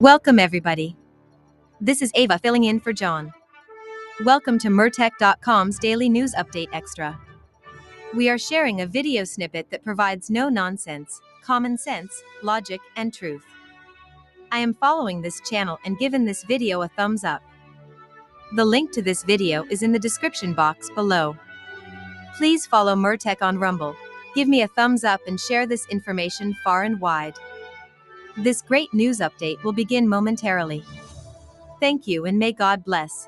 Welcome, everybody. This is Ava filling in for John. Welcome to Mertech.com's Daily News Update Extra. We are sharing a video snippet that provides no nonsense, common sense, logic, and truth. I am following this channel and given this video a thumbs up. The link to this video is in the description box below. Please follow Mertech on Rumble. Give me a thumbs up and share this information far and wide. This great news update will begin momentarily. Thank you and may God bless.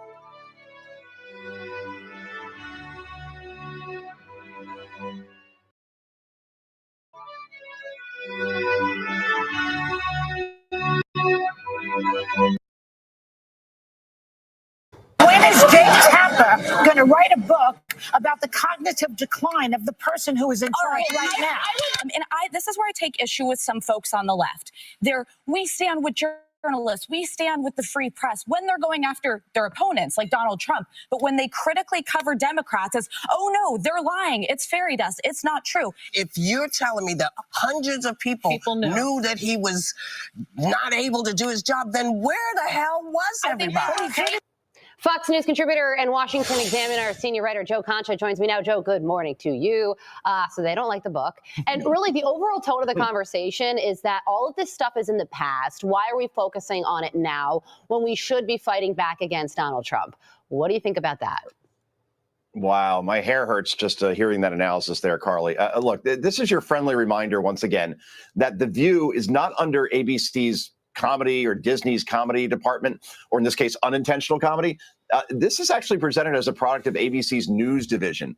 When is Jake Tapper going to write a book about the cognitive decline of the person who is in charge right now? This is where I take issue with some folks on the left. We stand with journalists, we stand with the free press when they're going after their opponents like Donald Trump. But when they critically cover Democrats as, oh no, they're lying, it's fairy dust, it's not true. If you're telling me that hundreds of people knew that he was not able to do his job, then where the hell was everybody? Fox News contributor and Washington Examiner senior writer Joe Concha joins me now. Joe, good morning to you. So they don't like the book. And really, the overall tone of the conversation is that all of this stuff is in the past. Why are we focusing on it now when we should be fighting back against Donald Trump? What do you think about that? Wow, my hair hurts just hearing that analysis there, Carly. Look, this is your friendly reminder once again that The View is not under ABC's comedy or Disney's comedy department, or in this case, unintentional comedy. This is actually presented as a product of ABC's news division.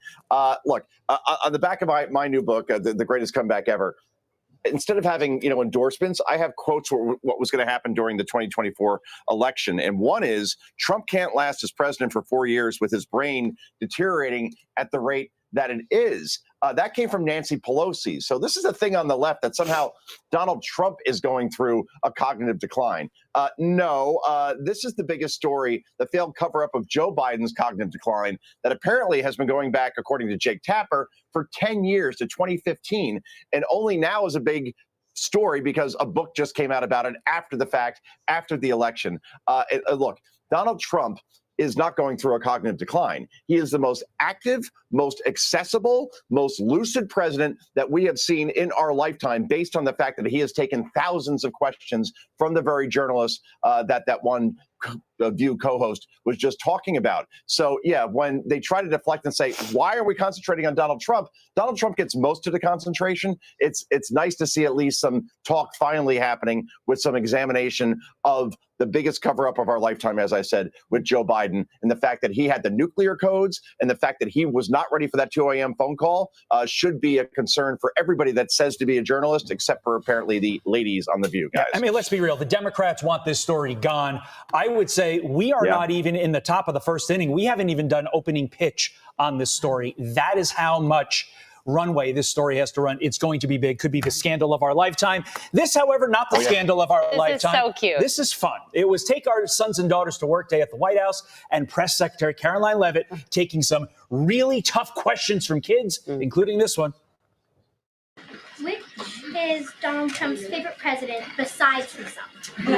Look, on the back of my new book, The Greatest Comeback Ever, instead of having endorsements, I have quotes for what was going to happen during the 2024 election. And one is, Trump can't last as president for 4 years with his brain deteriorating at the rate that it is. That came from Nancy Pelosi. So this is a thing on the left that somehow Donald Trump is going through a cognitive decline. No, this is the biggest story, the failed cover-up of Joe Biden's cognitive decline that apparently has been going back, according to Jake Tapper, for 10 years to 2015, and only now is a big story because a book just came out about it after the fact, after the election. Look, Donald Trump is not going through a cognitive decline. He is the most active, most accessible, most lucid president that we have seen in our lifetime, based on the fact that he has taken thousands of questions from the very journalists that one View co-host was just talking about. So yeah, when they try to deflect and say, why are we concentrating on Donald Trump gets most of the concentration. It's nice to see at least some talk finally happening with some examination of the biggest cover-up of our lifetime, as I said, with Joe Biden, and the fact that he had the nuclear codes and the fact that he was not ready for that 2 a.m. phone call should be a concern for everybody that says to be a journalist, except for apparently the ladies on The View, guys. Yeah, I mean, let's be real. The Democrats want this story gone. I would say we are not even in the top of the first inning. We haven't even done opening pitch on this story. That is how much runway this story has to run. It's going to be big. Could be the scandal of our lifetime. This, however, not the scandal of our lifetime. This is so cute. This is fun. It was Take Our Sons and Daughters to Work Day at the White House, and Press Secretary Caroline Leavitt taking some really tough questions from kids, including this one. Which is Donald Trump's favorite president besides himself? It's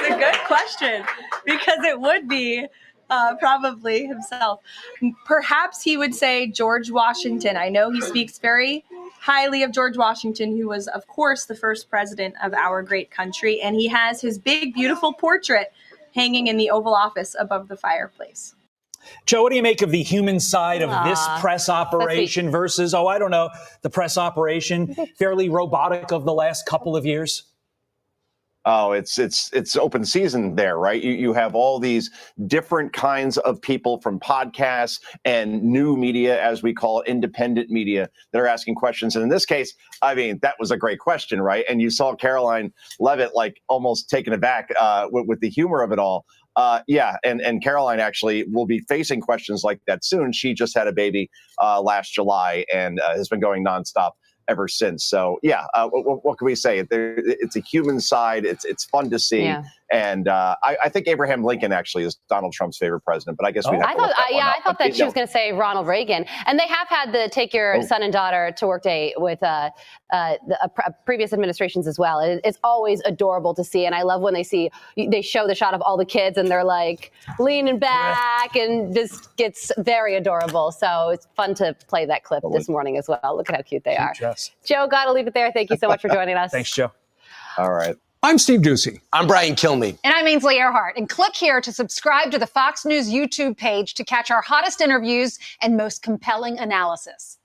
a good question, because it would be probably himself. Perhaps he would say George Washington. I know he speaks very highly of George Washington, who was, of course, the first president of our great country. And he has his big, beautiful portrait hanging in the Oval Office above the fireplace. Joe, what do you make of the human side of this press operation versus, the press operation, fairly robotic of the last couple of years? Oh, it's open season there, right? You have all these different kinds of people from podcasts and new media, as we call it, independent media, that are asking questions. And in this case, I mean, that was a great question, right? And you saw Caroline Leavitt almost taken aback with the humor of it all. And Caroline actually will be facing questions like that soon. She just had a baby last July and has been going nonstop ever since. So, what can we say? It's a human side. It's fun to see. Yeah. And I think Abraham Lincoln actually is Donald Trump's favorite president, but I guess we have to look that one up. I thought that she was going to say Ronald Reagan. And they have had the take your son and daughter to work day with previous administrations as well. It's always adorable to see. And I love when they show the shot of all the kids and they're like leaning back and just gets very adorable. So it's fun to play that clip this morning as well. Look at how cute they are. Joe, got to leave it there. Thank you so much for joining us. Thanks, Joe. All right. I'm Steve Ducey. I'm Brian Kilmeade. And I'm Ainsley Earhart. And click here to subscribe to the Fox News YouTube page to catch our hottest interviews and most compelling analysis.